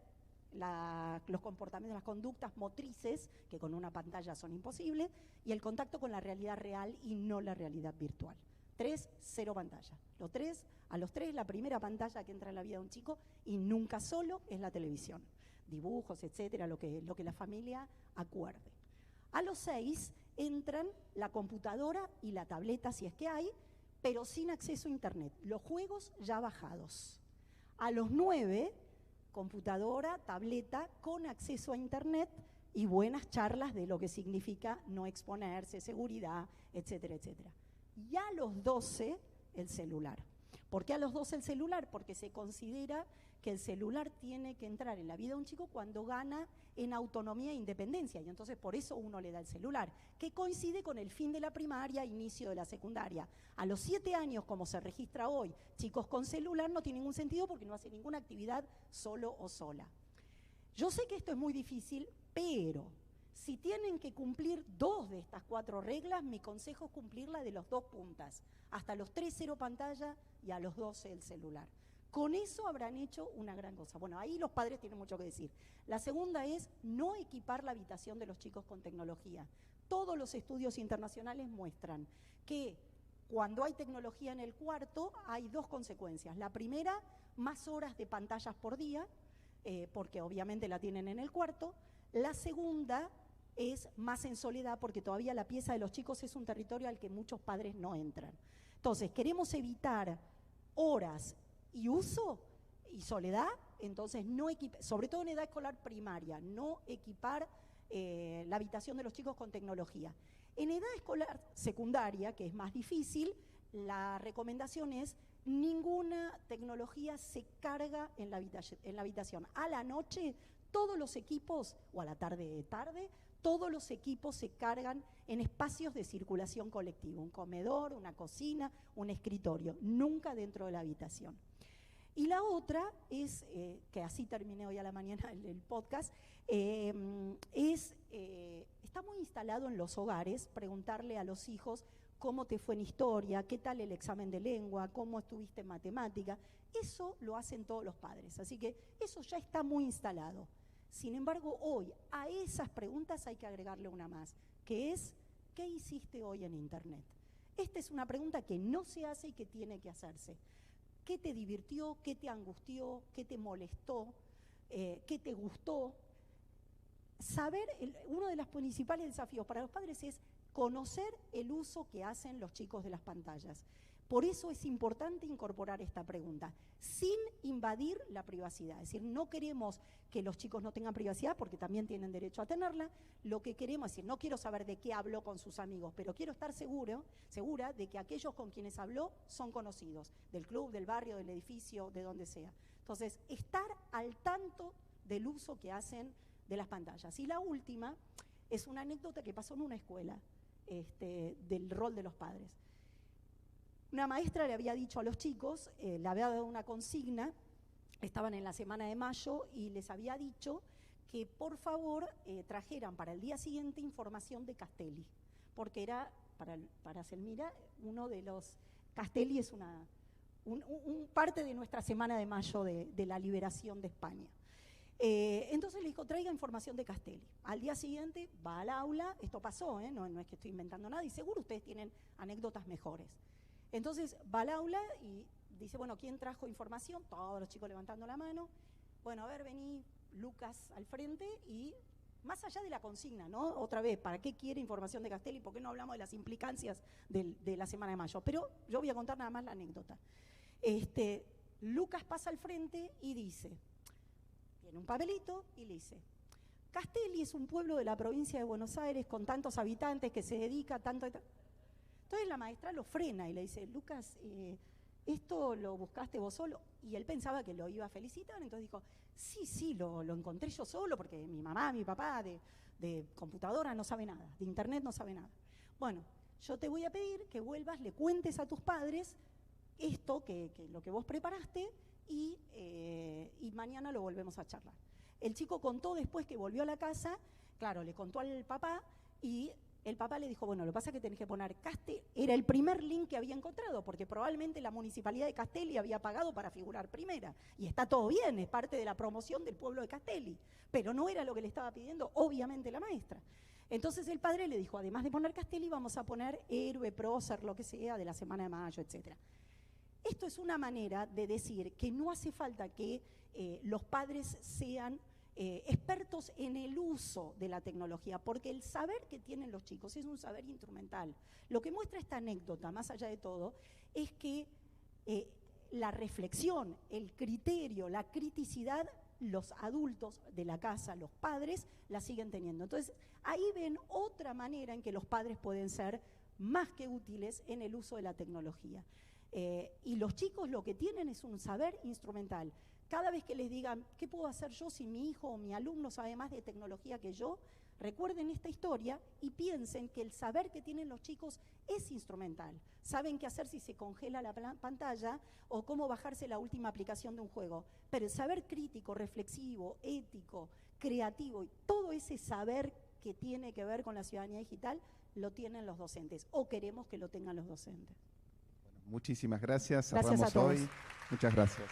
los comportamientos, las conductas motrices, que con una pantalla son imposibles, y el contacto con la realidad real y no la realidad virtual. 3, 0 pantalla. A los 3, la primera pantalla que entra en la vida de un chico, y nunca solo, es la televisión. Dibujos, etcétera, lo que la familia acuerde. A los 6 entran la computadora y la tableta, si es que hay, pero sin acceso a internet. Los juegos ya bajados. A los 9, computadora, tableta, con acceso a internet y buenas charlas de lo que significa no exponerse, seguridad, etcétera, etcétera. Y a los 12, el celular. ¿Por qué a los 12 el celular? Porque se considera que el celular tiene que entrar en la vida de un chico cuando gana en autonomía e independencia, y entonces por eso uno le da el celular, que coincide con el fin de la primaria, inicio de la secundaria. A los 7 años, como se registra hoy, chicos con celular no tiene ningún sentido porque no hace ninguna actividad solo o sola. Yo sé que esto es muy difícil, pero si tienen que cumplir 2 de estas 4 reglas, mi consejo es cumplir la de los 2 puntas. Hasta los 3, 0 pantalla, y a los 12 el celular. Con eso habrán hecho una gran cosa. Bueno, ahí los padres tienen mucho que decir. La segunda es no equipar la habitación de los chicos con tecnología. Todos los estudios internacionales muestran que cuando hay tecnología en el cuarto hay 2 consecuencias. La primera, más horas de pantallas por día, porque obviamente la tienen en el cuarto. La segunda es más en soledad, porque todavía la pieza de los chicos es un territorio al que muchos padres no entran. Entonces, queremos evitar horas y uso y soledad, entonces no sobre todo en edad escolar primaria, no equipar la habitación de los chicos con tecnología. En edad escolar secundaria, que es más difícil, la recomendación es ninguna tecnología se carga en la habitación. A la noche, todos los equipos, o a la tarde, todos los equipos se cargan en espacios de circulación colectiva, un comedor, una cocina, un escritorio, nunca dentro de la habitación. Y la otra es, que así terminé hoy a la mañana el podcast, está muy instalado en los hogares preguntarle a los hijos cómo te fue en historia, qué tal el examen de lengua, cómo estuviste en matemática. Eso lo hacen todos los padres, así que eso ya está muy instalado. Sin embargo, hoy a esas preguntas hay que agregarle una más, que es, ¿qué hiciste hoy en Internet? Esta es una pregunta que no se hace y que tiene que hacerse. ¿Qué te divirtió? ¿Qué te angustió? ¿Qué te molestó? ¿Qué te gustó? Saber, uno de los principales desafíos para los padres es conocer el uso que hacen los chicos de las pantallas. Por eso es importante incorporar esta pregunta, sin invadir la privacidad. Es decir, no queremos que los chicos no tengan privacidad, porque también tienen derecho a tenerla. Lo que queremos es decir, no quiero saber de qué habló con sus amigos, pero quiero estar segura de que aquellos con quienes habló son conocidos, del club, del barrio, del edificio, de donde sea. Entonces, estar al tanto del uso que hacen de las pantallas. Y la última es una anécdota que pasó en una escuela, del rol de los padres. Una maestra le había dicho a los chicos, le había dado una consigna, estaban en la semana de mayo, y les había dicho que por favor trajeran para el día siguiente información de Castelli, porque era, para Selmira, uno de los, Castelli es un parte de nuestra semana de mayo de la liberación de España. Entonces le dijo, traiga información de Castelli. Al día siguiente va al aula, esto pasó, no es que estoy inventando nada, y seguro ustedes tienen anécdotas mejores. Entonces va al aula y dice, bueno, ¿quién trajo información? Todos los chicos levantando la mano. Bueno, a ver, vení Lucas al frente, y más allá de la consigna, ¿no? Otra vez, ¿para qué quiere información de Castelli? ¿Por qué no hablamos de las implicancias de la semana de mayo? Pero yo voy a contar nada más la anécdota. Lucas pasa al frente y dice, tiene un papelito y le dice, Castelli es un pueblo de la provincia de Buenos Aires con tantos habitantes que se dedica tanto... Entonces la maestra lo frena y le dice, Lucas, ¿esto lo buscaste vos solo? Y él pensaba que lo iba a felicitar, entonces dijo, sí, lo encontré yo solo, porque mi mamá, mi papá de computadora no sabe nada, de internet no sabe nada. Bueno, yo te voy a pedir que vuelvas, le cuentes a tus padres esto, que lo que vos preparaste, y mañana lo volvemos a charlar. El chico contó después que volvió a la casa, claro, le contó al papá, y el papá le dijo, bueno, lo que pasa es que tenés que poner Castelli, era el primer link que había encontrado, porque probablemente la municipalidad de Castelli había pagado para figurar primera, y está todo bien, es parte de la promoción del pueblo de Castelli, pero no era lo que le estaba pidiendo, obviamente, la maestra. Entonces el padre le dijo, además de poner Castelli, vamos a poner héroe, prócer, lo que sea, de la semana de mayo, etc. Esto es una manera de decir que no hace falta que los padres sean expertos en el uso de la tecnología, porque el saber que tienen los chicos es un saber instrumental. Lo que muestra esta anécdota, más allá de todo, es que la reflexión, el criterio, la criticidad, los adultos de la casa, los padres, la siguen teniendo. Entonces, ahí ven otra manera en que los padres pueden ser más que útiles en el uso de la tecnología. Y los chicos lo que tienen es un saber instrumental. Cada vez que les digan, ¿qué puedo hacer yo si mi hijo o mi alumno sabe más de tecnología que yo? Recuerden esta historia y piensen que el saber que tienen los chicos es instrumental. Saben qué hacer si se congela la pantalla o cómo bajarse la última aplicación de un juego. Pero el saber crítico, reflexivo, ético, creativo y todo ese saber que tiene que ver con la ciudadanía digital lo tienen los docentes o queremos que lo tengan los docentes. Muchísimas gracias. Gracias Cerramos a todos. hoy. Muchas gracias.